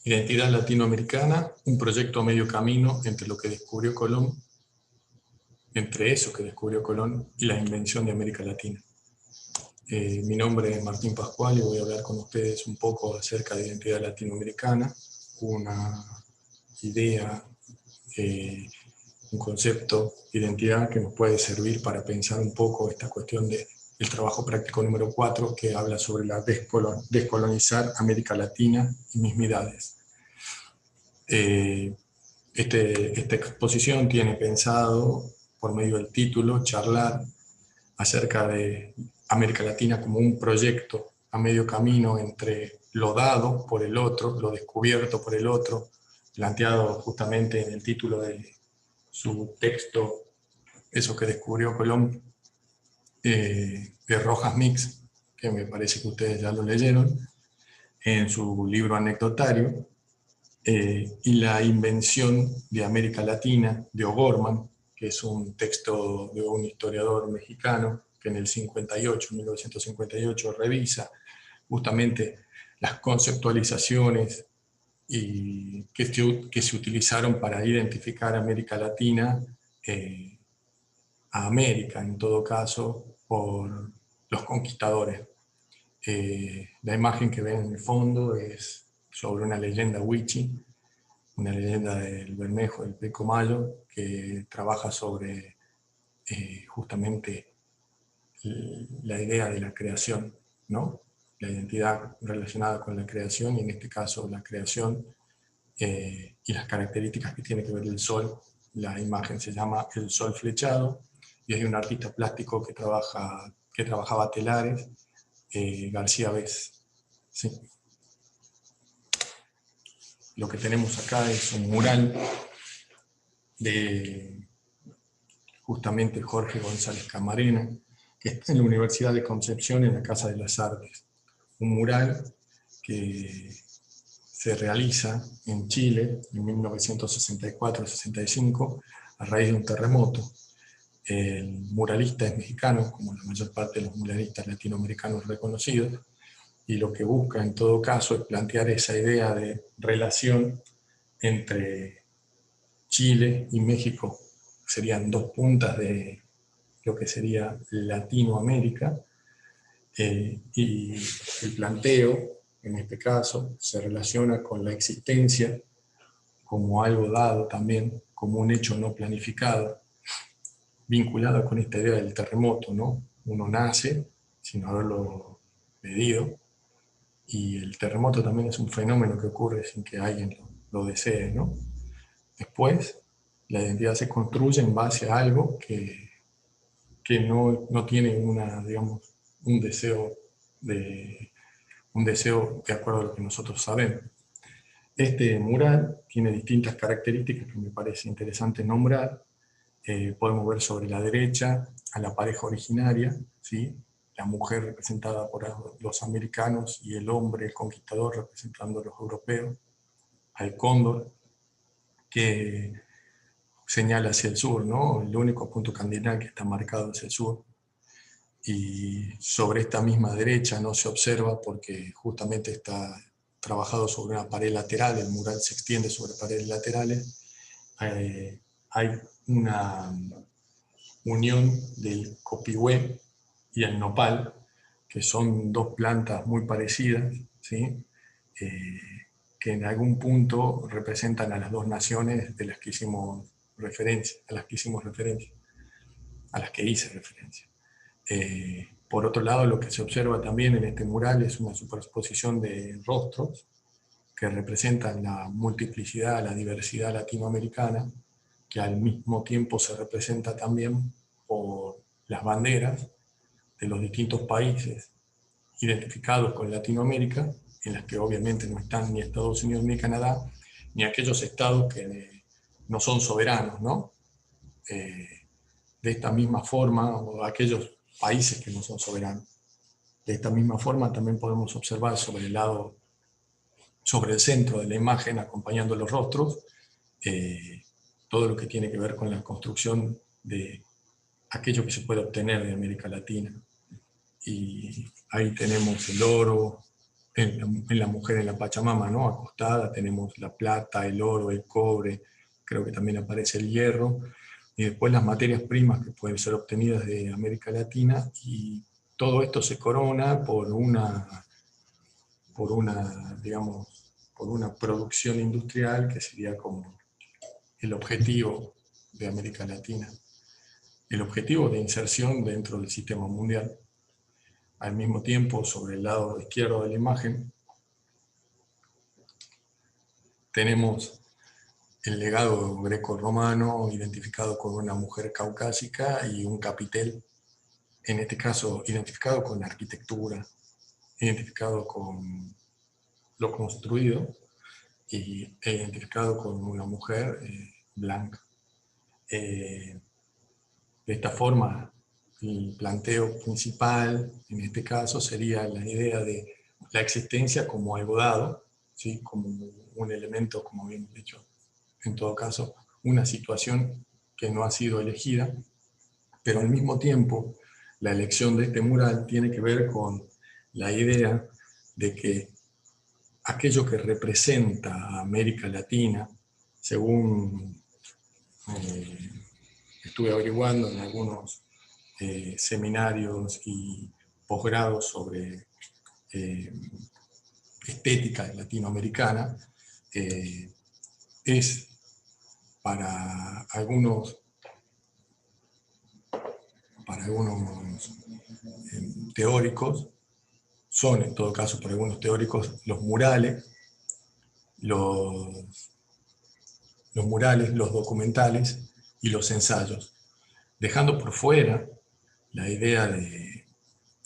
Identidad latinoamericana, un proyecto a medio camino entre lo que descubrió Colón, entre eso que descubrió Colón y la invención de América Latina. Mi nombre es Martín Pascual y voy a hablar con ustedes un poco acerca de identidad latinoamericana, una idea, un concepto de identidad que nos puede servir para pensar un poco esta cuestión del trabajo práctico número 4, que habla sobre la descolonizar América Latina y mismidades. Esta exposición tiene pensado, por medio del título, charlar acerca de América Latina como un proyecto a medio camino entre lo dado por el otro, lo descubierto por el otro, planteado justamente en el título de su texto, Eso que descubrió Colón, de Rojas Mix, que me parece que ustedes ya lo leyeron, en su libro anecdotario, y la invención de América Latina, de O'Gorman, que es un texto de un historiador mexicano, que en el 1958, revisa justamente las conceptualizaciones que se utilizaron para identificar América Latina, a América, en todo caso, por los conquistadores. La imagen que ven en el fondo es sobre una leyenda wichí, una leyenda del Bermejo, del Pilcomayo, que trabaja sobre justamente la idea de la creación, ¿no? La identidad relacionada con la creación, y en este caso la creación y las características que tiene que ver el sol. La imagen se llama El Sol Flechado, y hay un artista plástico que trabajaba telares, García Bes. ¿Sí? Lo que tenemos acá es un mural de justamente Jorge González Camarena, que está en la Universidad de Concepción, en la Casa de las Artes. Un mural que se realiza en Chile en 1964-65 a raíz de un terremoto. El muralista es mexicano, como la mayor parte de los muralistas latinoamericanos reconocidos, y lo que busca en todo caso es plantear esa idea de relación entre Chile y México. Serían dos puntas de lo que sería Latinoamérica, y el planteo, en este caso, se relaciona con la existencia como algo dado también, como un hecho no planificado, vinculado con esta idea del terremoto, ¿no? Uno nace sin haberlo pedido, y el terremoto también es un fenómeno que ocurre sin que alguien lo desee, ¿no? Después, la identidad se construye en base a algo que no tiene digamos, un deseo de acuerdo a lo que nosotros sabemos. Este mural tiene distintas características que me parece interesante nombrar. Podemos ver sobre la derecha a la pareja originaria, ¿sí? La mujer representada por los americanos y el hombre, el conquistador, representando a los europeos, al cóndor, que señala hacia el sur, ¿no? El único punto cardinal que está marcado es el sur. Y sobre esta misma derecha no se observa porque justamente está trabajado sobre una pared lateral, el mural se extiende sobre paredes laterales. Hay una unión del copihue y el nopal, que son dos plantas muy parecidas, ¿sí? Que en algún punto representan a las dos naciones de las que hicimos referencia, a las que hice referencia. Por otro lado, lo que se observa también en este mural es una superposición de rostros que representan la multiplicidad, la diversidad latinoamericana, que al mismo tiempo se representa también por las banderas de los distintos países identificados con Latinoamérica, en las que obviamente no están ni Estados Unidos ni Canadá, ni aquellos estados que no son soberanos, ¿no? De esta misma forma, o aquellos países que no son soberanos. De esta misma forma también podemos observar sobre el centro de la imagen, acompañando los rostros, todo lo que tiene que ver con la construcción de aquello que se puede obtener de América Latina. Y ahí tenemos el oro, en la mujer en la Pachamama, ¿no? Acostada, tenemos la plata, el oro, el cobre, creo que también aparece el hierro, y después las materias primas que pueden ser obtenidas de América Latina, y todo esto se corona digamos, por una producción industrial que sería como el objetivo de América Latina, el objetivo de inserción dentro del sistema mundial. Al mismo tiempo, sobre el lado izquierdo de la imagen, tenemos el legado greco-romano identificado con una mujer caucásica y un capitel, en este caso identificado con la arquitectura, identificado con lo construido e identificado con una mujer blanca. De esta forma, el planteo principal en este caso sería la idea de la existencia como algo dado, ¿sí? Como un elemento, como bien dicho, en todo caso, una situación que no ha sido elegida, pero al mismo tiempo la elección de este mural tiene que ver con la idea de que aquello que representa a América Latina, según estuve averiguando en algunos seminarios y posgrados sobre estética latinoamericana, es para algunos teóricos, son en todo caso para algunos teóricos los murales, los documentales y los ensayos, dejando por fuera la idea de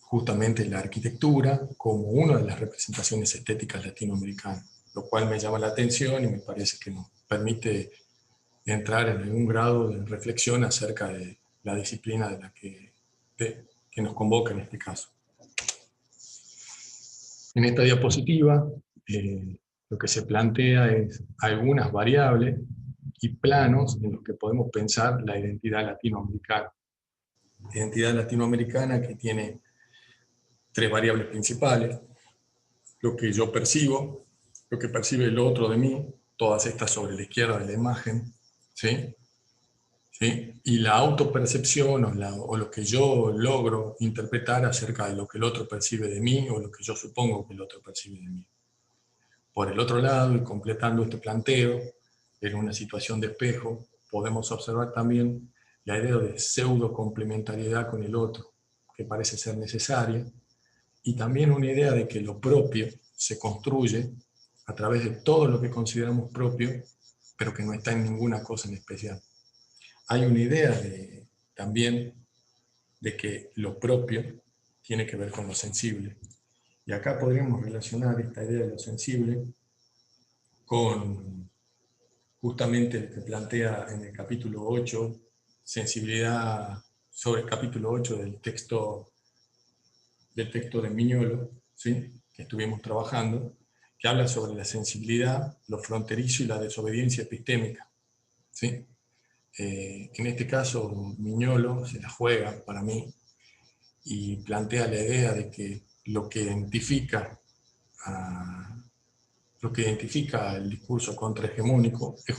justamente la arquitectura como una de las representaciones estéticas latinoamericanas, lo cual me llama la atención y me parece que nos permite entrar en algún grado de reflexión acerca de la disciplina de la que nos convoca en este caso. En esta diapositiva lo que se plantea es algunas variables y planos en los que podemos pensar la identidad latinoamericana. Identidad latinoamericana que tiene tres variables principales: lo que yo percibo, lo que percibe el otro de mí, todas estas sobre la izquierda de la imagen, ¿sí? ¿Sí? Y la autopercepción o lo que yo logro interpretar acerca de lo que el otro percibe de mí o lo que yo supongo que el otro percibe de mí. Por el otro lado, y completando este planteo, en una situación de espejo, podemos observar también la idea de pseudo complementariedad con el otro, que parece ser necesaria, y también una idea de que lo propio se construye a través de todo lo que consideramos propio, pero que no está en ninguna cosa en especial. Hay una idea también de que lo propio tiene que ver con lo sensible. Y acá podríamos relacionar esta idea de lo sensible con justamente el que plantea en el capítulo 8, sensibilidad, sobre el capítulo 8 del texto de Miñolo, ¿sí? Que estuvimos trabajando, que habla sobre la sensibilidad, lo fronterizo y la desobediencia epistémica, ¿sí? En este caso, Miñolo se la juega para mí y plantea la idea de que lo que identifica el discurso contrahegemónico es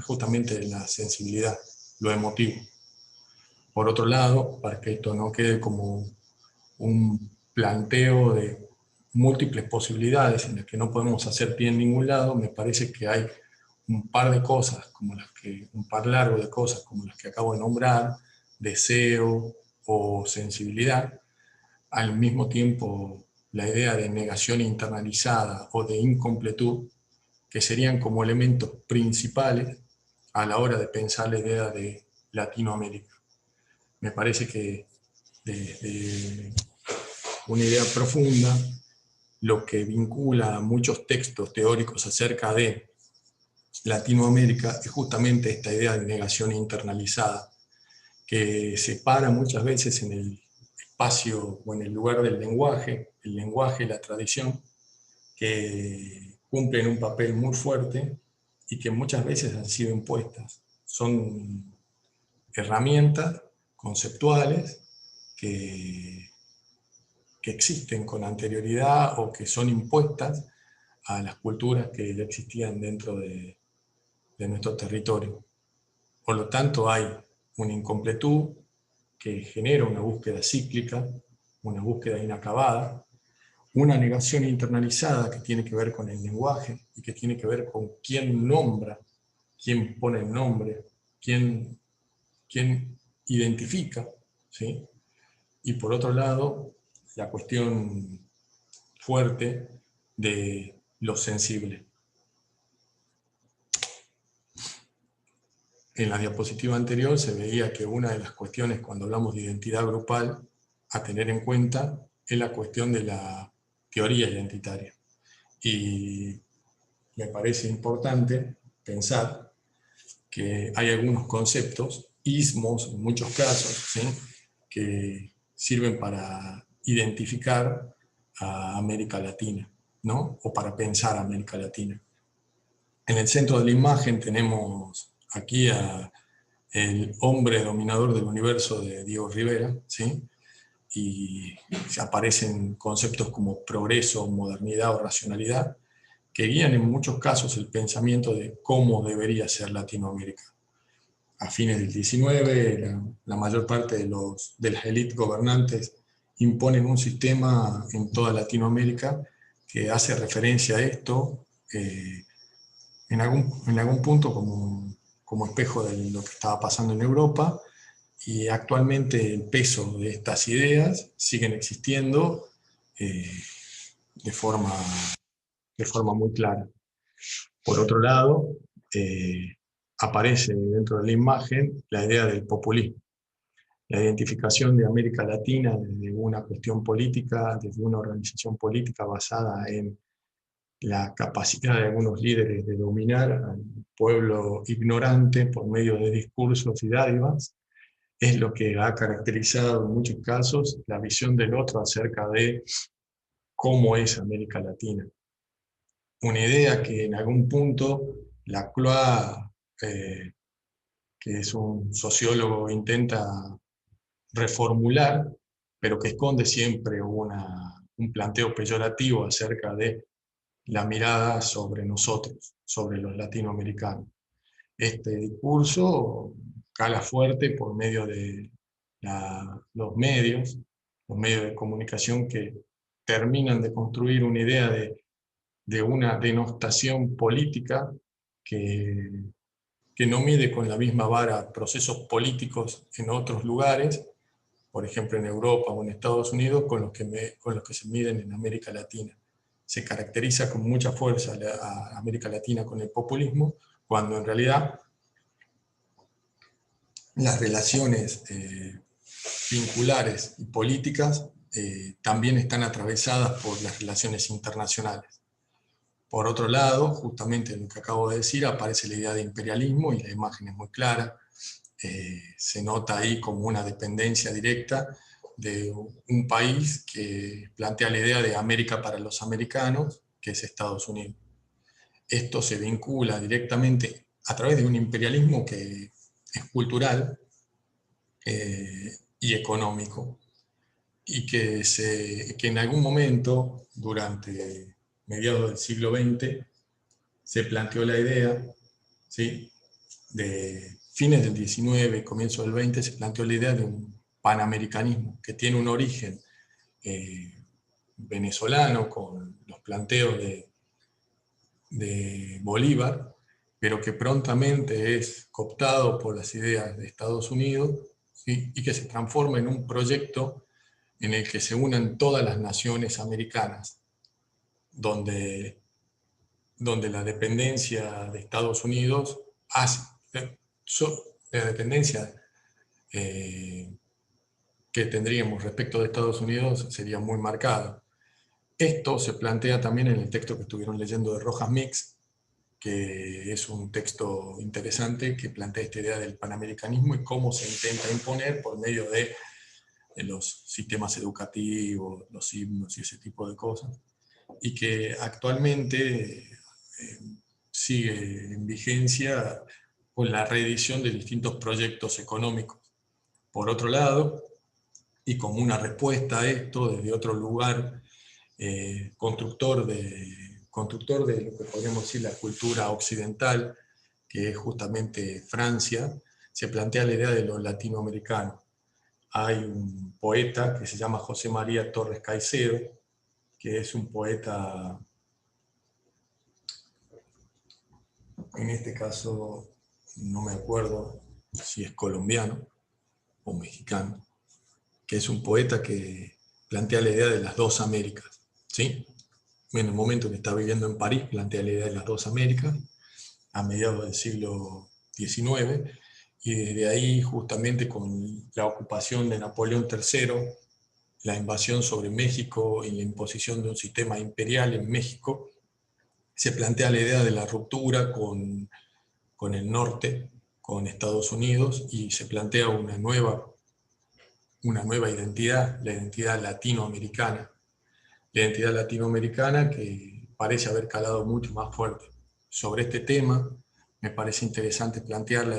justamente la sensibilidad, lo emotivo. Por otro lado, para que esto no quede como un planteo de múltiples posibilidades en las que no podemos hacer pie en ningún lado, me parece que hay un par de cosas, un par largo de cosas como las que acabo de nombrar, deseo o sensibilidad, al mismo tiempo la idea de negación internalizada o de incompletud, que serían como elementos principales a la hora de pensar la idea de Latinoamérica. Me parece que desde una idea profunda, lo que vincula a muchos textos teóricos acerca de Latinoamérica es justamente esta idea de negación internalizada, que se para muchas veces en el espacio o en el lugar del lenguaje, el lenguaje y la tradición, que cumplen un papel muy fuerte y que muchas veces han sido impuestas. Son herramientas conceptuales que que existen con anterioridad o que son impuestas a las culturas que ya existían dentro de nuestro territorio. Por lo tanto, hay una incompletud que genera una búsqueda cíclica, una búsqueda inacabada, una negación internalizada que tiene que ver con el lenguaje y que tiene que ver con quién nombra, quién pone el nombre, quién identifica, ¿sí? Y por otro lado, la cuestión fuerte de lo sensible. En la diapositiva anterior se veía que una de las cuestiones cuando hablamos de identidad grupal a tener en cuenta es la cuestión de la teoría identitaria. Y me parece importante pensar que hay algunos conceptos, ismos en muchos casos, ¿sí?, que sirven para identificar a América Latina, ¿no?, o para pensar a América Latina. En el centro de la imagen tenemos aquí el hombre dominador del universo de Diego Rivera, ¿sí?, y aparecen conceptos como progreso, modernidad o racionalidad, que guían en muchos casos el pensamiento de cómo debería ser Latinoamérica. A fines del XIX, la mayor parte de las élites gobernantes imponen un sistema en toda Latinoamérica que hace referencia a esto en algún punto como espejo de lo que estaba pasando en Europa, y actualmente el peso de estas ideas siguen existiendo de forma muy clara. Por otro lado, aparece dentro de la imagen la idea del populismo, la identificación de América Latina desde una cuestión política, desde una organización política basada en la capacidad de algunos líderes de dominar al pueblo ignorante por medio de discursos y dádivas, es lo que ha caracterizado en muchos casos la visión del otro acerca de cómo es América Latina. Una idea que en algún punto Lacroix, que es un sociólogo, intenta reformular, pero que esconde siempre un planteo peyorativo acerca de la mirada sobre nosotros, sobre los latinoamericanos. Este discurso cala fuerte por medio de los medios de comunicación, que terminan de construir una idea de una denostación política que no mide con la misma vara procesos políticos en otros lugares, por ejemplo en Europa o en Estados Unidos, con los que se miden en América Latina. Se caracteriza con mucha fuerza a América Latina con el populismo, cuando en realidad las relaciones vinculares y políticas también están atravesadas por las relaciones internacionales. Por otro lado, justamente en lo que acabo de decir, aparece la idea de imperialismo, y la imagen es muy clara. Se nota ahí como una dependencia directa de un país que plantea la idea de América para los americanos, que es Estados Unidos. Esto se vincula directamente a través de un imperialismo que es cultural y económico, y que en algún momento, durante mediados del siglo XX, se planteó la idea, ¿sí?, de fines del XIX, comienzo del XX, se planteó la idea de un panamericanismo que tiene un origen venezolano, con los planteos de Bolívar, pero que prontamente es cooptado por las ideas de Estados Unidos, ¿sí?, y que se transforma en un proyecto en el que se unan todas las naciones americanas, donde la dependencia de Estados Unidos la dependencia que tendríamos respecto de Estados Unidos sería muy marcada. Esto se plantea también en el texto que estuvieron leyendo de Rojas Mix, que es un texto interesante que plantea esta idea del panamericanismo y cómo se intenta imponer por medio de los sistemas educativos, los himnos y ese tipo de cosas, y que actualmente sigue en vigencia con la reedición de distintos proyectos económicos. Por otro lado, y como una respuesta a esto, desde otro lugar, constructor de lo que podríamos decir la cultura occidental, que es justamente Francia, se plantea la idea de lo latinoamericano. Hay un poeta que se llama José María Torres Caicedo, que es un poeta, en este caso no me acuerdo si es colombiano o mexicano, que es un poeta que plantea la idea de las dos Américas, ¿sí? En el momento que está viviendo en París, plantea la idea de las dos Américas, a mediados del siglo XIX, y desde ahí, justamente con la ocupación de Napoleón III, la invasión sobre México y la imposición de un sistema imperial en México, se plantea la idea de la ruptura con el norte, con Estados Unidos, y se plantea una nueva identidad, la identidad latinoamericana. La identidad latinoamericana que parece haber calado mucho más fuerte. Sobre este tema me parece interesante plantear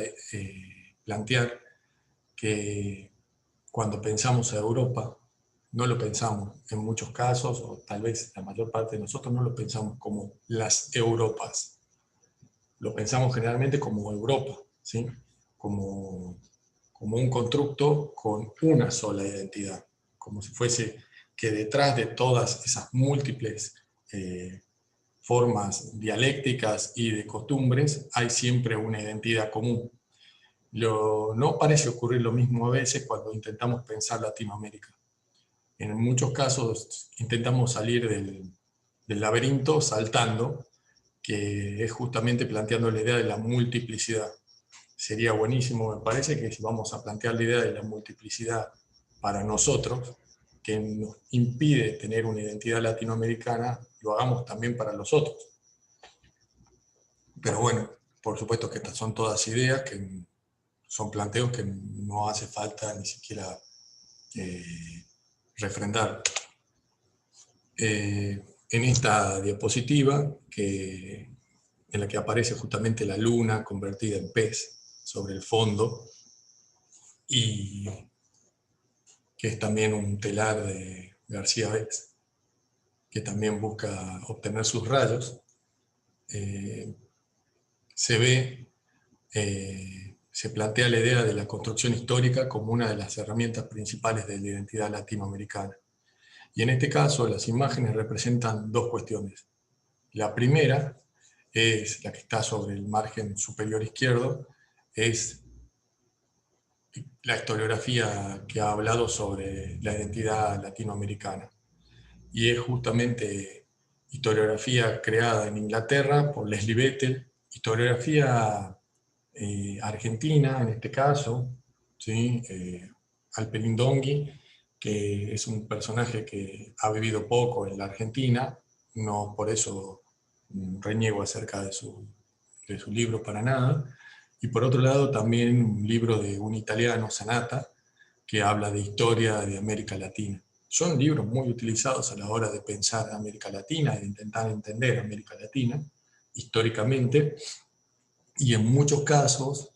que cuando pensamos a Europa, no lo pensamos en muchos casos, o tal vez la mayor parte de nosotros no lo pensamos como las Europas. Lo pensamos generalmente como Europa, ¿sí? Como un constructo con una sola identidad, como si fuese que detrás de todas esas múltiples formas dialécticas y de costumbres hay siempre una identidad común. No parece ocurrir lo mismo a veces cuando intentamos pensar Latinoamérica. En muchos casos intentamos salir del laberinto saltando, que es justamente planteando la idea de la multiplicidad. Sería buenísimo, me parece, que si vamos a plantear la idea de la multiplicidad para nosotros, que nos impide tener una identidad latinoamericana, lo hagamos también para los otros. Pero bueno, por supuesto que estas son todas ideas, que son planteos que no hace falta ni siquiera refrendar. En esta diapositiva, en la que aparece justamente la luna convertida en pez sobre el fondo, y que es también un telar de García Bés, que también busca obtener sus rayos, se plantea la idea de la construcción histórica como una de las herramientas principales de la identidad latinoamericana. Y en este caso, las imágenes representan dos cuestiones. La primera es la que está sobre el margen superior izquierdo, es la historiografía que ha hablado sobre la identidad latinoamericana. Y es justamente historiografía creada en Inglaterra por Leslie Bethel, historiografía argentina en este caso, ¿sí? Alperín Dongui, que es un personaje que ha vivido poco en la Argentina, no por eso reniego acerca de su libro para nada, y por otro lado también un libro de un italiano, Sanata, que habla de historia de América Latina. Son libros muy utilizados a la hora de pensar América Latina, de intentar entender América Latina históricamente, y en muchos casos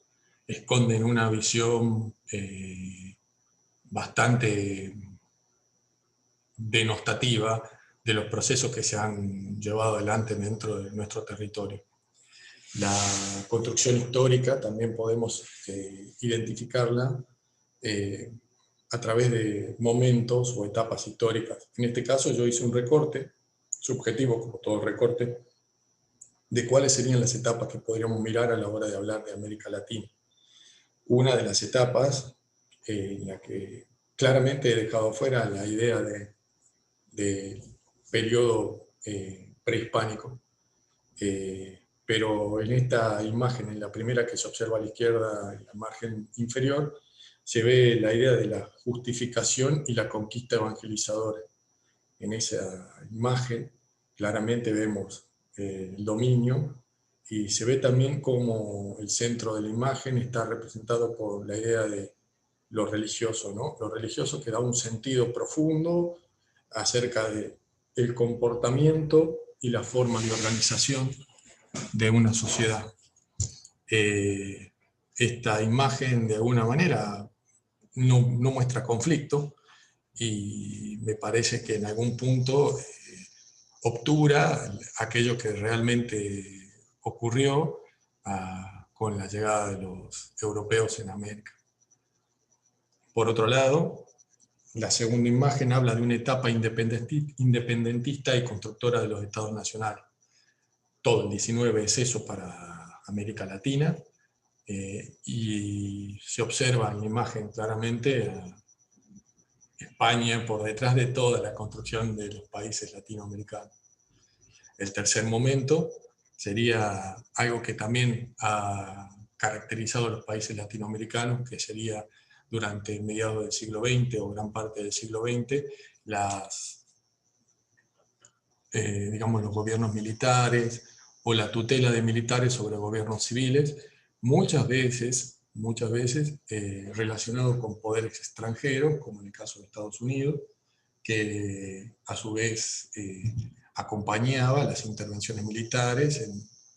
esconden una visión bastante denostativa de los procesos que se han llevado adelante dentro de nuestro territorio. La construcción histórica también podemos identificarla a través de momentos o etapas históricas. En este caso yo hice un recorte, subjetivo como todo recorte, de cuáles serían las etapas que podríamos mirar a la hora de hablar de América Latina. Una de las etapas en la que claramente he dejado fuera la idea de periodo prehispánico, pero en esta imagen, en la primera que se observa a la izquierda, en la margen inferior, se ve la idea de la justificación y la conquista evangelizadora. En esa imagen claramente vemos el dominio, y se ve también como el centro de la imagen está representado por la idea de lo religioso, ¿no? Lo religioso que da un sentido profundo acerca del comportamiento y la forma de organización de una sociedad. Esta imagen de alguna manera no muestra conflicto, y me parece que en algún punto obtura aquello que realmente ocurrió con la llegada de los europeos en América. Por otro lado, la segunda imagen habla de una etapa independentista y constructora de los estados nacionales. Todo el 19 es eso para América Latina, y se observa en la imagen claramente España por detrás de toda la construcción de los países latinoamericanos. El tercer momento sería algo que también ha caracterizado a los países latinoamericanos, que sería durante mediados del siglo XX o gran parte del siglo XX, digamos, los gobiernos militares o la tutela de militares sobre gobiernos civiles, muchas veces relacionados con poderes extranjeros, como en el caso de Estados Unidos, que a su vez acompañaba las intervenciones militares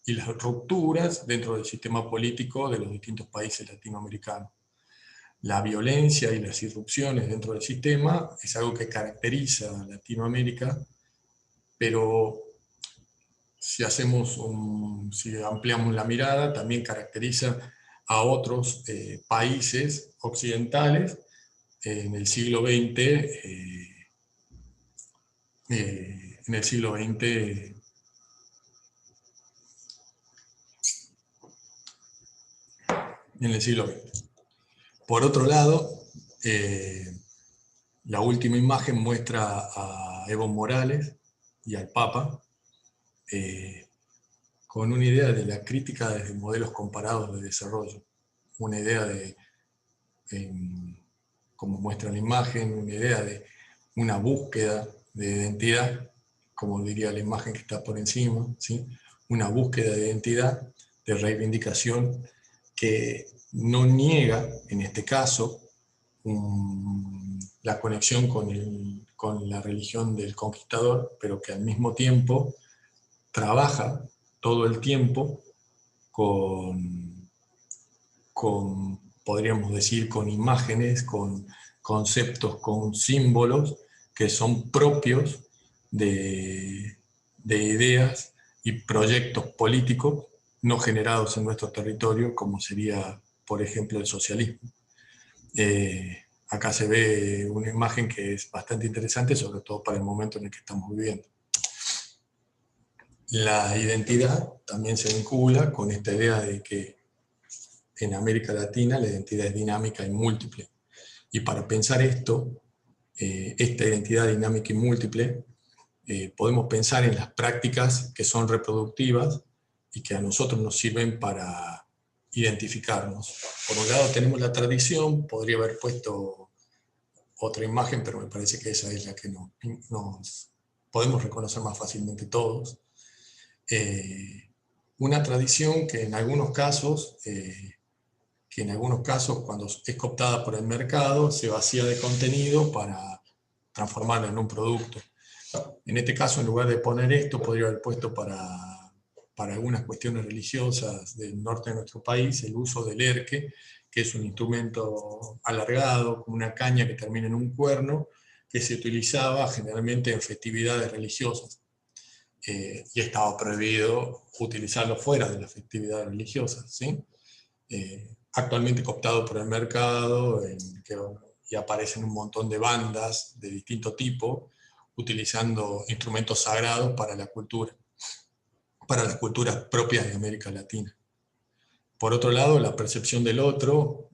y las rupturas dentro del sistema político de los distintos países latinoamericanos. La violencia y las irrupciones dentro del sistema es algo que caracteriza a Latinoamérica, pero si ampliamos la mirada, también caracteriza a otros países occidentales en el siglo XX, en el siglo XX Por otro lado, la última imagen muestra a Evo Morales y al Papa con una idea de la crítica desde modelos comparados de desarrollo, una idea de, como muestra la imagen, una idea de una búsqueda de identidad, como diría la imagen que está por encima, ¿sí? Una búsqueda de identidad, de reivindicación, que no niega, en este caso, la conexión con la religión del conquistador, pero que al mismo tiempo trabaja todo el tiempo podríamos decir, con imágenes, con conceptos, con símbolos que son propios de ideas y proyectos políticos no generados en nuestro territorio, como sería, por ejemplo, el socialismo. Acá se ve una imagen que es bastante interesante, sobre todo para el momento en el que estamos viviendo. La identidad también se vincula con esta idea de que en América Latina la identidad es dinámica y múltiple. Y para pensar esto, esta identidad dinámica y múltiple, podemos pensar en las prácticas que son reproductivas y que a nosotros nos sirven para identificarnos. Por un lado tenemos la tradición, podría haber puesto otra imagen, pero me parece que esa es la que nos podemos reconocer más fácilmente todos. Una tradición que en algunos casos, cuando es cooptada por el mercado, se vacía de contenido para transformarlo en un producto. En este caso, en lugar de poner esto, podría haber puesto para algunas cuestiones religiosas del norte de nuestro país, el uso del erque, que es un instrumento alargado, con una caña que termina en un cuerno, que se utilizaba generalmente en festividades religiosas. Y estaba prohibido utilizarlo fuera de las festividades religiosas, ¿sí? Actualmente cooptado por el mercado, y aparecen un montón de bandas de distinto tipo, utilizando instrumentos sagrados para las culturas propias de América Latina. Por otro lado, la percepción del otro,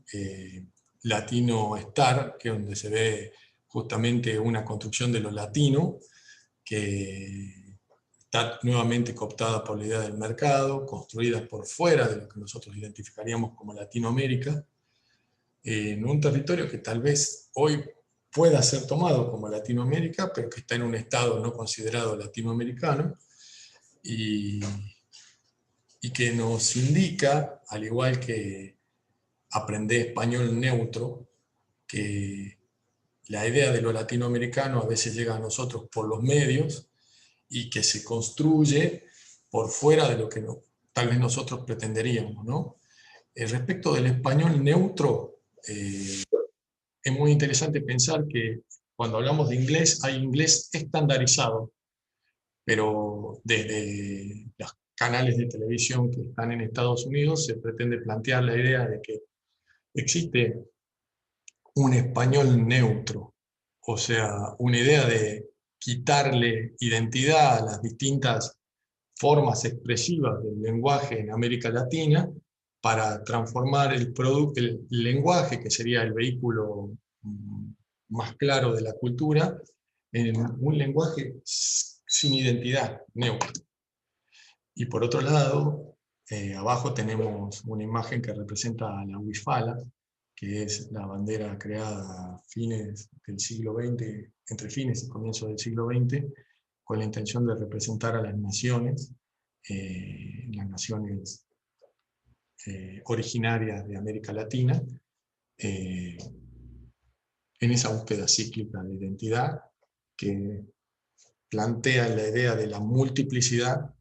Latino Star, que es donde se ve justamente una construcción de lo latino, que está nuevamente cooptada por la idea del mercado, construida por fuera de lo que nosotros identificaríamos como Latinoamérica, en un territorio que tal vez hoy pueda ser tomado como Latinoamérica, pero que está en un estado no considerado latinoamericano, y que nos indica, al igual que aprender español neutro, que la idea de lo latinoamericano a veces llega a nosotros por los medios, y que se construye por fuera de lo que tal vez nosotros pretenderíamos, ¿no? Respecto del español neutro, es muy interesante pensar que cuando hablamos de inglés, hay inglés estandarizado, pero desde los canales de televisión que están en Estados Unidos se pretende plantear la idea de que existe un español neutro, o sea, una idea de quitarle identidad a las distintas formas expresivas del lenguaje en América Latina para transformar el lenguaje, que sería el vehículo más claro de la cultura, en un lenguaje sin identidad, neutro. Y por otro lado, abajo tenemos una imagen que representa a la Huifala, que es la bandera creada a fines del siglo XX, entre fines y comienzos del siglo XX, con la intención de representar a las naciones originarias de América Latina, en esa búsqueda cíclica de identidad que plantea la idea de la multiplicidad,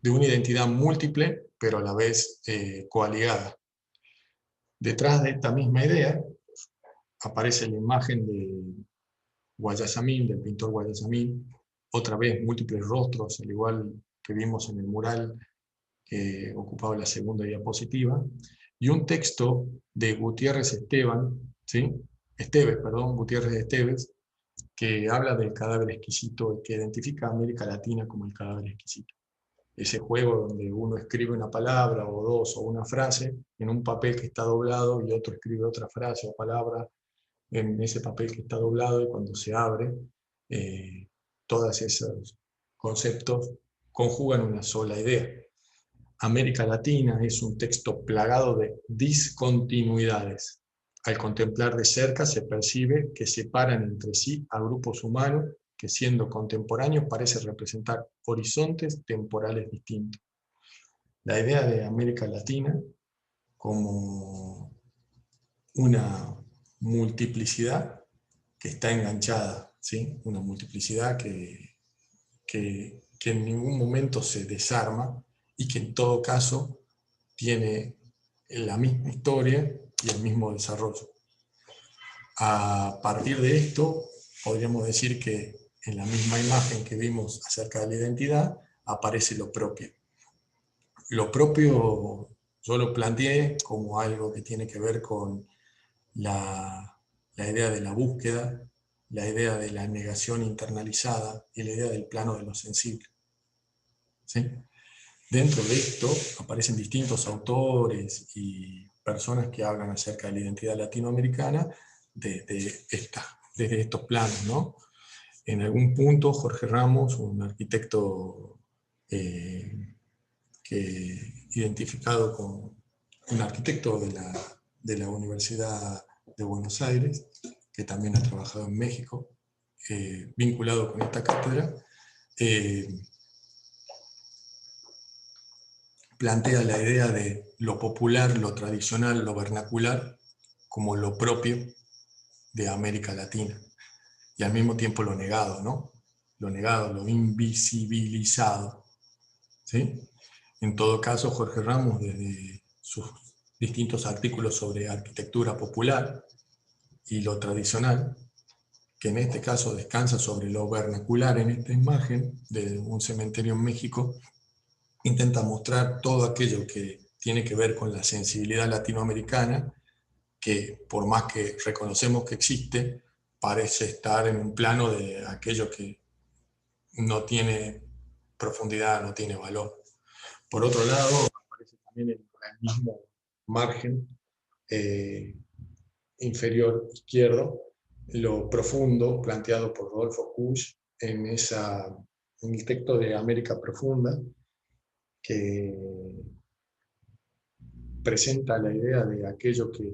de una identidad múltiple, pero a la vez coaligada. Detrás de esta misma idea aparece la imagen de Guayasamín, del pintor Guayasamín, otra vez múltiples rostros, al igual que vimos en el mural que ocupaba la segunda diapositiva, y un texto de Gutiérrez Esteban, ¿sí? Gutiérrez Esteves, que habla del cadáver exquisito, que identifica a América Latina como el cadáver exquisito. Ese juego donde uno escribe una palabra o dos o una frase en un papel que está doblado y otro escribe otra frase o palabra en ese papel que está doblado, y cuando se abre, todos esos conceptos conjugan una sola idea. América Latina es un texto plagado de discontinuidades. Al contemplar de cerca se percibe que separan entre sí a grupos humanos que, siendo contemporáneos, parecen representar horizontes temporales distintos. La idea de América Latina como una multiplicidad que está enganchada, ¿sí? Una multiplicidad que en ningún momento se desarma y que en todo caso tiene la misma historia y el mismo desarrollo. A partir de esto, podríamos decir que en la misma imagen que vimos acerca de la identidad, aparece lo propio. Lo propio yo lo planteé como algo que tiene que ver con la idea de la búsqueda, la idea de la negación internalizada y la idea del plano de lo sensible. ¿Sí? Dentro de esto aparecen distintos autores y personas que hablan acerca de la identidad latinoamericana desde estos planos, ¿no? En algún punto Jorge Ramos, un arquitecto identificado con un arquitecto de la Universidad de Buenos Aires, que también ha trabajado en México, vinculado con esta cátedra, plantea la idea de lo popular, lo tradicional, lo vernacular, como lo propio de América Latina, y al mismo tiempo lo negado, ¿no? Lo negado, lo invisibilizado, ¿sí? En todo caso, Jorge Ramos, desde sus distintos artículos sobre arquitectura popular y lo tradicional, que en este caso descansa sobre lo vernacular en esta imagen de un cementerio en México, intenta mostrar todo aquello que tiene que ver con la sensibilidad latinoamericana, que por más que reconocemos que existe, parece estar en un plano de aquello que no tiene profundidad, no tiene valor. Por otro lado, aparece también el mismo margen inferior izquierdo, lo profundo planteado por Rodolfo Kusch en el texto de América Profunda, que presenta la idea de aquello que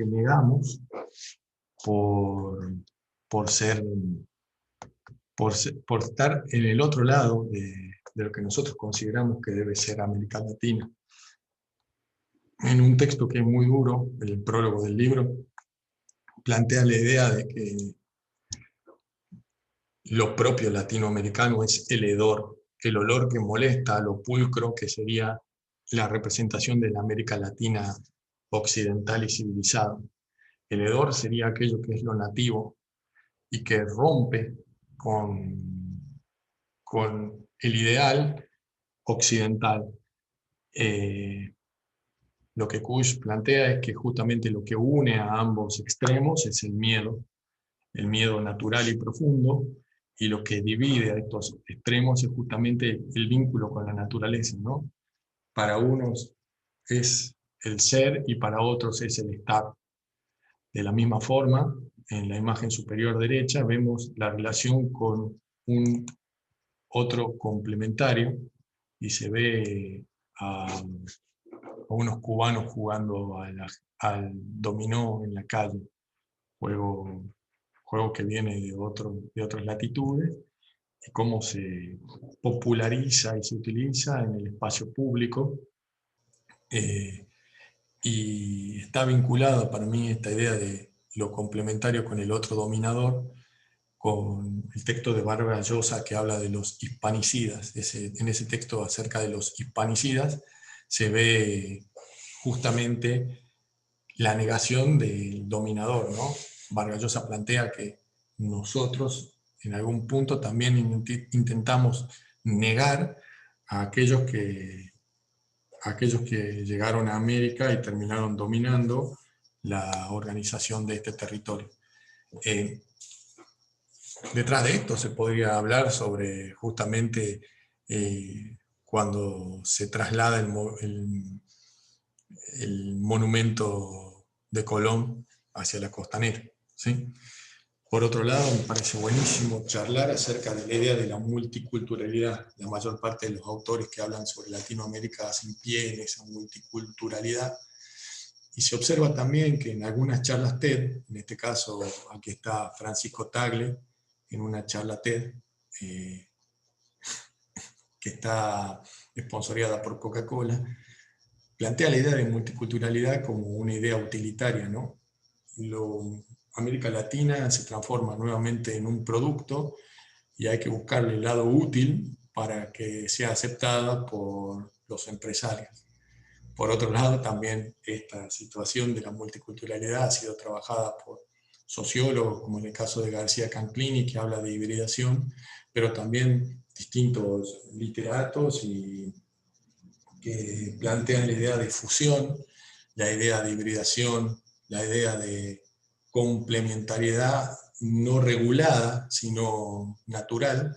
negamos por, por estar en el otro lado de lo que nosotros consideramos que debe ser América Latina. En un texto que es muy duro, el prólogo del libro, plantea la idea de que lo propio latinoamericano es el hedor, el olor que molesta, lo pulcro que sería la representación de la América Latina occidental y civilizada. El hedor sería aquello que es lo nativo y que rompe con el ideal occidental. Lo que Kush plantea es que justamente lo que une a ambos extremos es el miedo natural y profundo, y lo que divide a estos extremos es justamente el vínculo con la naturaleza, ¿no? Para unos es el ser y para otros es el estar. De la misma forma, en la imagen superior derecha vemos la relación con un otro complementario y se ve a unos cubanos jugando al dominó en la calle, juego, juego que viene de otras latitudes, y cómo se populariza y se utiliza en el espacio público, eh, y está vinculado para mí esta idea de lo complementario con el otro dominador, con el texto de Bárbara Llosa que habla de los hispanicidas. En ese texto acerca de los hispanicidas se ve justamente la negación del dominador, ¿no? Vargas Llosa plantea que nosotros en algún punto también intentamos negar a aquellos que llegaron a América y terminaron dominando la organización de este territorio. Eh, Detrás de esto se podría hablar sobre justamente cuando se traslada el monumento de Colón hacia la costanera, ¿sí? Por otro lado, me parece buenísimo charlar acerca de la idea de la multiculturalidad. La mayor parte de los autores que hablan sobre Latinoamérica hacen pie en esa multiculturalidad. Y se observa también que en algunas charlas TED, en este caso aquí está Francisco Tagle, en una charla TED, eh, que está esponsoreada por Coca-Cola, plantea la idea de multiculturalidad como una idea utilitaria, ¿no? América Latina se transforma nuevamente en un producto y hay que buscarle el lado útil para que sea aceptada por los empresarios. Por otro lado, también esta situación de la multiculturalidad ha sido trabajada por sociólogos, como en el caso de García Canclini, que habla de hibridación, pero también distintos literatos y que plantean la idea de fusión, la idea de hibridación, la idea de complementariedad no regulada, sino natural,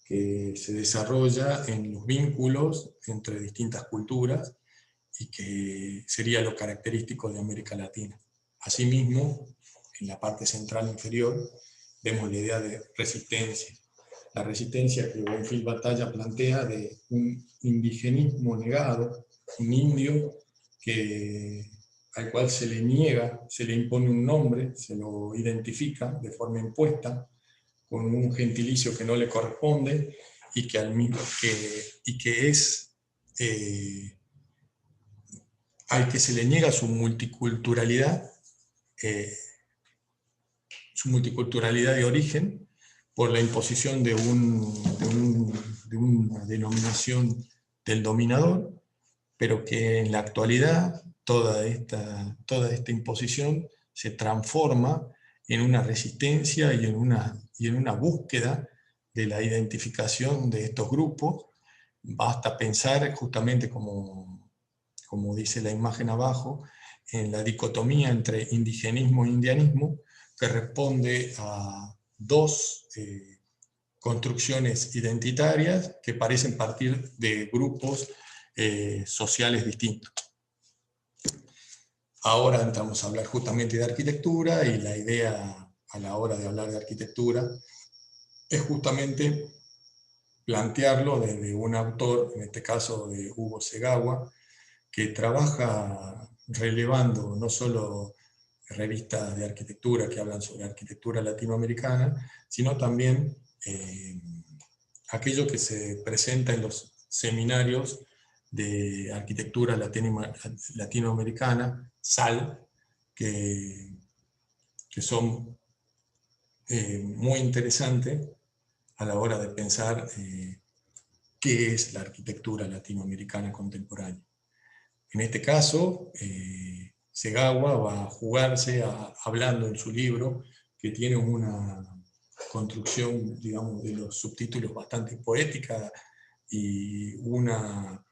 que se desarrolla en los vínculos entre distintas culturas y que sería lo característico de América Latina. Asimismo, en la parte central inferior, vemos la idea de resistencia. La resistencia que Bonfil Batalla plantea de un indigenismo negado, un indio al cual se le niega, se le impone un nombre, se lo identifica de forma impuesta, con un gentilicio que no le corresponde y que es al que se le niega eh, su multiculturalidad de origen por la imposición de una denominación del dominador, pero que en la actualidad toda esta imposición se transforma en una resistencia y en una búsqueda de la identificación de estos grupos. Basta pensar justamente como dice la imagen abajo, en la dicotomía entre indigenismo e indianismo, que responde a dos construcciones identitarias que parecen partir de grupos sociales distintos. Ahora entramos a hablar justamente de arquitectura, y la idea a la hora de hablar de arquitectura es justamente plantearlo desde un autor, en este caso de Hugo Segawa, que trabaja relevando no solo revistas de arquitectura que hablan sobre arquitectura latinoamericana, sino también aquello que se presenta en los seminarios de arquitectura latinoamericana, SAL, que son muy interesantes a la hora de pensar qué es la arquitectura latinoamericana contemporánea. En este caso, Segawa va a jugarse hablando en su libro, que tiene una construcción, digamos, de los subtítulos bastante poética y una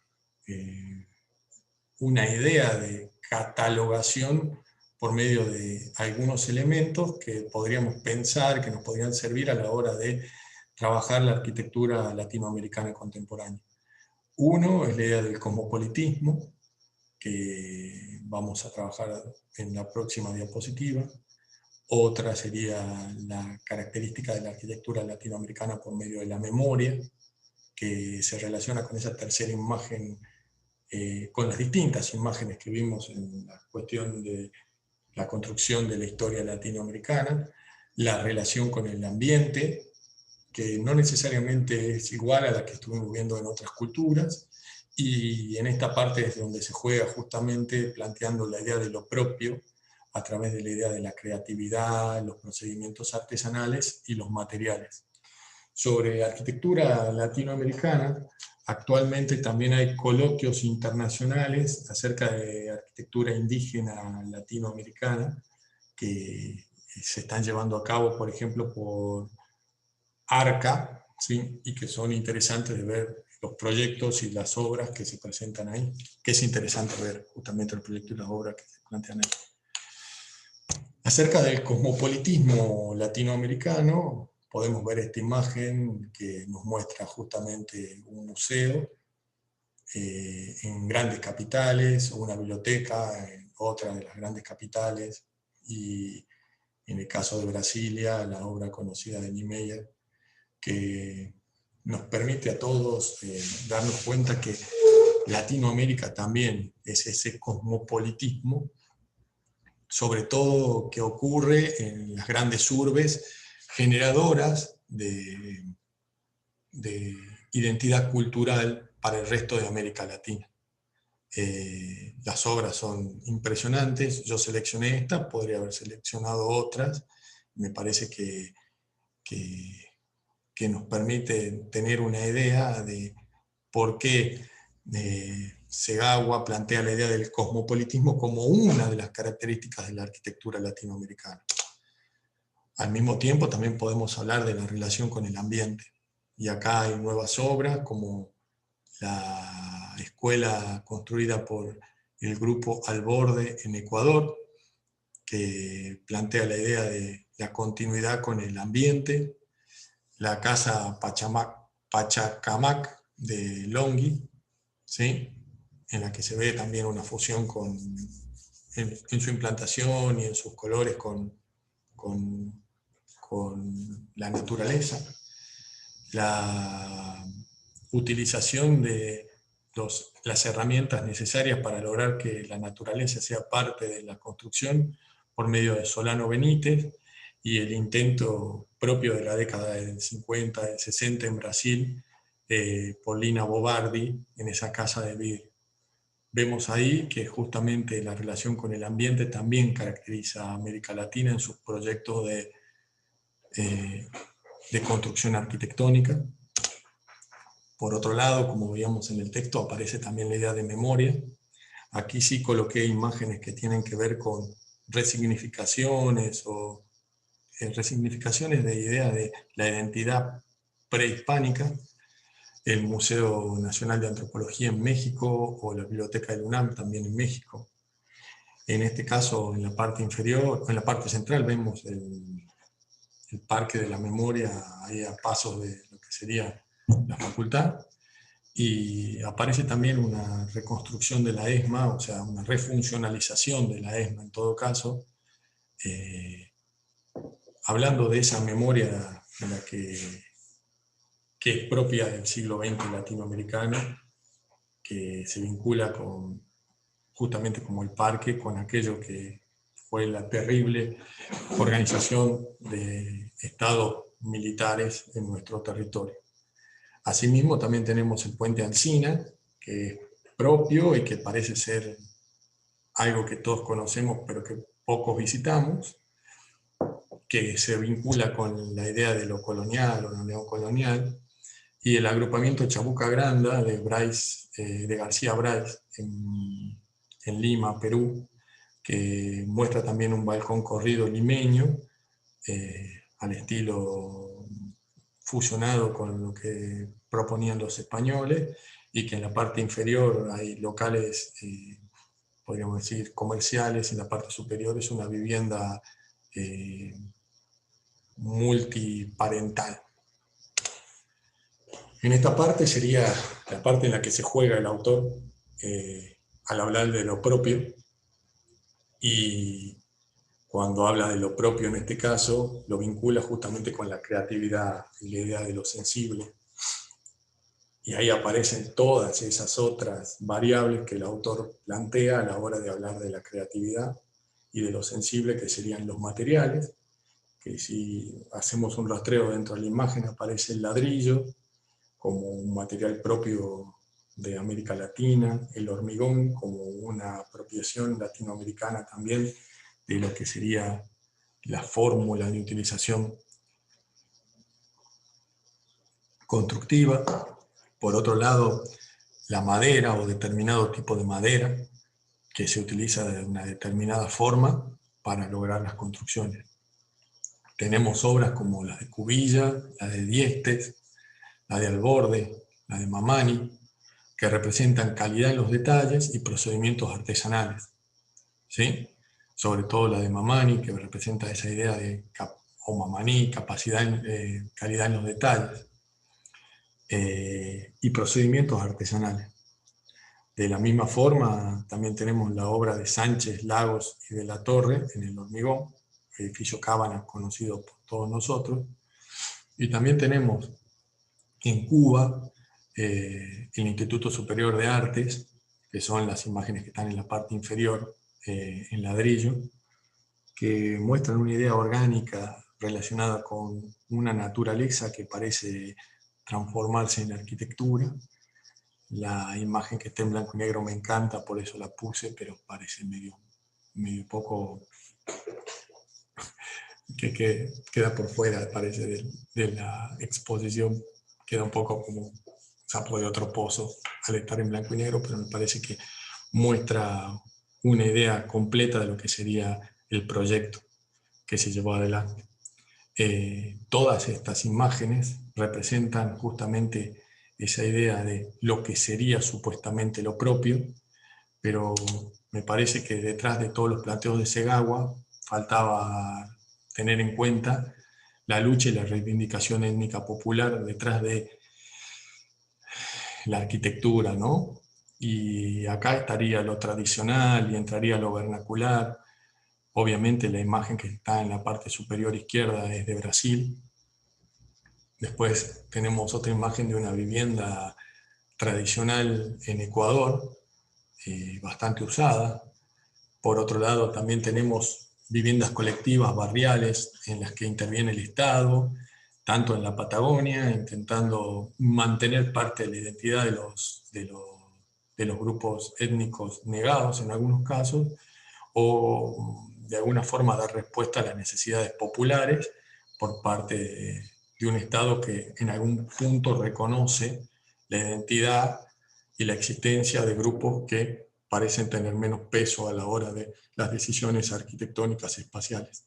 idea de catalogación por medio de algunos elementos que podríamos pensar, que nos podrían servir a la hora de trabajar la arquitectura latinoamericana contemporánea. Uno es la idea del cosmopolitismo, que vamos a trabajar en la próxima diapositiva. Otra sería la característica de la arquitectura latinoamericana por medio de la memoria, que se relaciona con esa tercera imagen, con las distintas imágenes que vimos en la cuestión de la construcción de la historia latinoamericana, la relación con el ambiente, que no necesariamente es igual a la que estuvimos viendo en otras culturas, y en esta parte es donde se juega justamente planteando la idea de lo propio a través de la idea de la creatividad, los procedimientos artesanales y los materiales. Sobre arquitectura latinoamericana, actualmente también hay coloquios internacionales acerca de arquitectura indígena latinoamericana que se están llevando a cabo, por ejemplo, por ARCA, ¿sí? Y que son interesantes de ver los proyectos y las obras que se presentan ahí, que es interesante ver justamente el proyecto y las obras que se plantean ahí. Acerca del cosmopolitismo latinoamericano, podemos ver esta imagen que nos muestra justamente un museo en grandes capitales, o una biblioteca en otra de las grandes capitales, y en el caso de Brasilia, la obra conocida de Niemeyer, que nos permite a todos darnos cuenta que Latinoamérica también es ese cosmopolitismo, sobre todo que ocurre en las grandes urbes generadoras de identidad cultural para el resto de América Latina. Las obras son impresionantes, yo seleccioné esta, podría haber seleccionado otras, me parece que nos permite tener una idea de por qué Segawa plantea la idea del cosmopolitismo como una de las características de la arquitectura latinoamericana. Al mismo tiempo también podemos hablar de la relación con el ambiente. Y acá hay nuevas obras como la escuela construida por el grupo Al Borde en Ecuador, que plantea la idea de la continuidad con el ambiente, la casa Pachacamac de Longhi, ¿sí? En la que se ve también una fusión en su implantación y en sus colores con la naturaleza. La utilización de las herramientas necesarias para lograr que la naturaleza sea parte de la construcción por medio de Solano Benítez, y el intento propio de la década del 50, del 60 en Brasil, por Lina Bobardi, en esa casa de vidrio. Vemos ahí que justamente la relación con el ambiente también caracteriza a América Latina en sus proyectos de construcción arquitectónica. Por otro lado, como veíamos en el texto, aparece también la idea de memoria. Aquí sí coloqué imágenes que tienen que ver con resignificaciones o resignificaciones de idea de la identidad prehispánica, el Museo Nacional de Antropología en México o la Biblioteca del UNAM también en México. En este caso, en la parte inferior, en la parte central, vemos el Parque de la Memoria, ahí a pasos de lo que sería la facultad, y aparece también una reconstrucción de la ESMA, o sea, una refuncionalización de la ESMA en todo caso, hablando de esa memoria en la que es propia del siglo XX latinoamericano, que se vincula con, justamente como el parque, con aquello que fue la terrible organización de estados militares en nuestro territorio. Asimismo, también tenemos el puente Alsina, que es propio y que parece ser algo que todos conocemos, pero que pocos visitamos, que se vincula con la idea de lo colonial o lo neocolonial, y el agrupamiento Chabuca Granda de García Bryce en Lima, Perú, que muestra también un balcón corrido limeño, al estilo fusionado con lo que proponían los españoles, y que en la parte inferior hay locales, podríamos decir, comerciales, y en la parte superior es una vivienda multiparental. En esta parte sería la parte en la que se juega el autor al hablar de lo propio, y cuando habla de lo propio en este caso, lo vincula justamente con la creatividad y la idea de lo sensible. Y ahí aparecen todas esas otras variables que el autor plantea a la hora de hablar de la creatividad y de lo sensible, que serían los materiales, que si hacemos un rastreo dentro de la imagen aparece el ladrillo como un material propio de América Latina, el hormigón como una apropiación latinoamericana también de lo que sería la fórmula de utilización constructiva. Por otro lado, la madera o determinado tipo de madera que se utiliza de una determinada forma para lograr las construcciones. Tenemos obras como las de Cubilla, la de Diestes, la de Alborde, la de Mamani, que representan calidad en los detalles y procedimientos artesanales, ¿sí? Sobre todo la de Mamani, que representa esa idea de, o Mamani, capacidad, calidad en los detalles, y procedimientos artesanales. De la misma forma, también tenemos la obra de Sánchez, Lagos y de la Torre en el hormigón, edificio Cábana, conocido por todos nosotros. Y también tenemos en Cuba el Instituto Superior de Artes, que son las imágenes que están en la parte inferior, en ladrillo, que muestran una idea orgánica relacionada con una naturaleza que parece transformarse en arquitectura. La imagen que está en blanco y negro me encanta, por eso la puse, pero parece medio poco, que queda por fuera, parece, de la exposición. Queda un poco como sapo de otro pozo al estar en blanco y negro, pero me parece que muestra una idea completa de lo que sería el proyecto que se llevó adelante. Todas estas imágenes representan justamente esa idea de lo que sería supuestamente lo propio, pero me parece que detrás de todos los planteos de Segawa faltaba tener en cuenta la lucha y la reivindicación étnica popular detrás de la arquitectura, ¿no? Y acá estaría lo tradicional y entraría lo vernacular. Obviamente la imagen que está en la parte superior izquierda es de Brasil. Después tenemos otra imagen de una vivienda tradicional en Ecuador, bastante usada. Por otro lado, también tenemos viviendas colectivas barriales en las que interviene el Estado, tanto en la Patagonia, intentando mantener parte de la identidad de los grupos étnicos negados en algunos casos, o de alguna forma dar respuesta a las necesidades populares por parte de un Estado que en algún punto reconoce la identidad y la existencia de grupos que parecen tener menos peso a la hora de las decisiones arquitectónicas espaciales.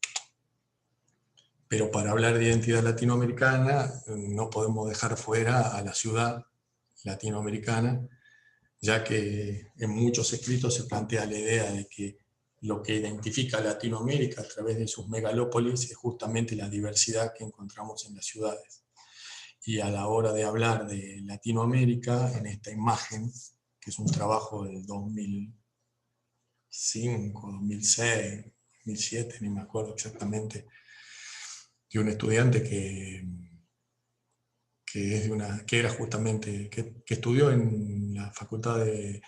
Pero para hablar de identidad latinoamericana no podemos dejar fuera a la ciudad latinoamericana, ya que en muchos escritos se plantea la idea de que lo que identifica a Latinoamérica a través de sus megalópolis es justamente la diversidad que encontramos en las ciudades. Y a la hora de hablar de Latinoamérica, en esta imagen, que es un trabajo del 2005, 2006, 2007, ni me acuerdo exactamente, de un estudiante que era justamente, que estudió en la Facultad de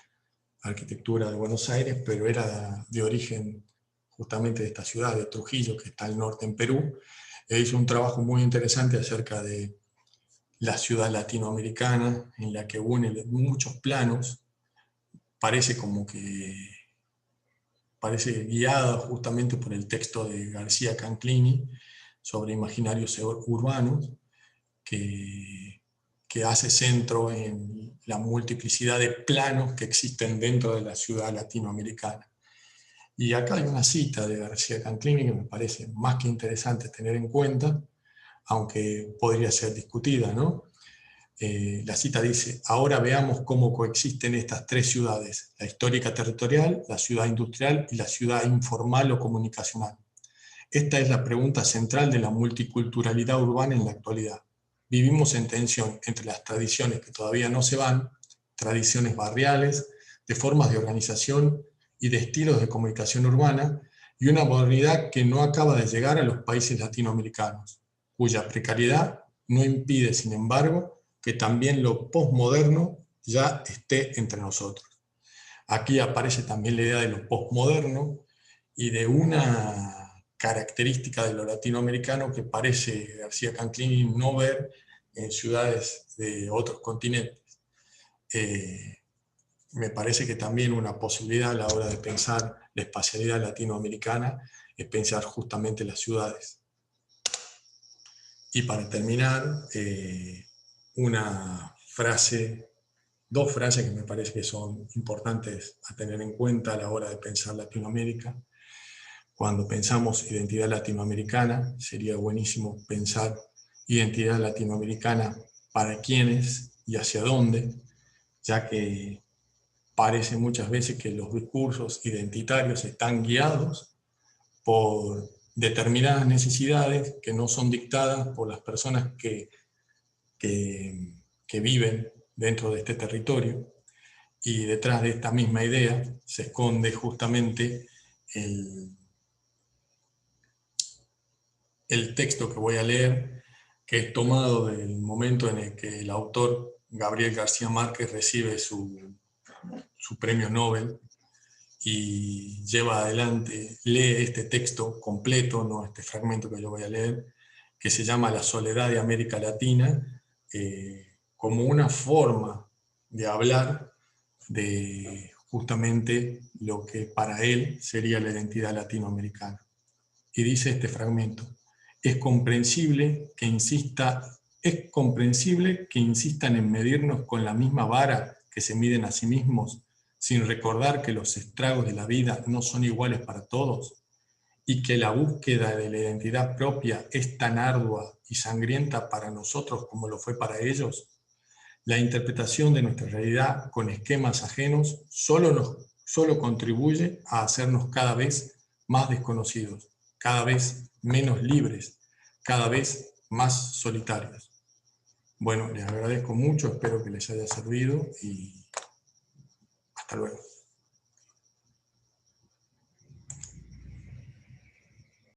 Arquitectura de Buenos Aires, pero era de origen justamente de esta ciudad, de Trujillo, que está al norte en Perú. E hizo un trabajo muy interesante acerca de la ciudad latinoamericana, en la que une muchos planos, parece como que parece guiada justamente por el texto de García Canclini sobre imaginarios urbanos, que hace centro en la multiplicidad de planos que existen dentro de la ciudad latinoamericana. Y acá hay una cita de García Canclini que me parece más que interesante tener en cuenta, aunque podría ser discutida, ¿no? La cita dice: ahora veamos cómo coexisten estas tres ciudades, la histórica territorial, la ciudad industrial y la ciudad informal o comunicacional. Esta es la pregunta central de la multiculturalidad urbana en la actualidad. Vivimos en tensión entre las tradiciones que todavía no se van, tradiciones barriales, de formas de organización y de estilos de comunicación urbana, y una modernidad que no acaba de llegar a los países latinoamericanos, cuya precariedad no impide, sin embargo, que también lo postmoderno ya esté entre nosotros. Aquí aparece también la idea de lo postmoderno y de una característica de lo latinoamericano que parece García Canclini no ver en ciudades de otros continentes. Me parece que también una posibilidad a la hora de pensar la espacialidad latinoamericana es pensar justamente las ciudades. Y para terminar, dos frases que me parece que son importantes a tener en cuenta a la hora de pensar Latinoamérica. Cuando pensamos identidad latinoamericana, sería buenísimo pensar identidad latinoamericana para quiénes y hacia dónde, ya que parece muchas veces que los discursos identitarios están guiados por determinadas necesidades que no son dictadas por las personas que viven dentro de este territorio, y detrás de esta misma idea se esconde justamente el texto que voy a leer, que es tomado del momento en el que el autor Gabriel García Márquez recibe su premio Nobel y lleva adelante, lee este texto completo, no este fragmento que yo voy a leer, que se llama La soledad de América Latina, como una forma de hablar de justamente lo que para él sería la identidad latinoamericana. Y dice este fragmento: es comprensible que insistan en medirnos con la misma vara que se miden a sí mismos, sin recordar que los estragos de la vida no son iguales para todos, y que la búsqueda de la identidad propia es tan ardua y sangrienta para nosotros como lo fue para ellos. La interpretación de nuestra realidad con esquemas ajenos solo contribuye a hacernos cada vez más desconocidos, cada vez menos libres, cada vez más solitarios. Bueno, les agradezco mucho, espero que les haya servido y hasta luego.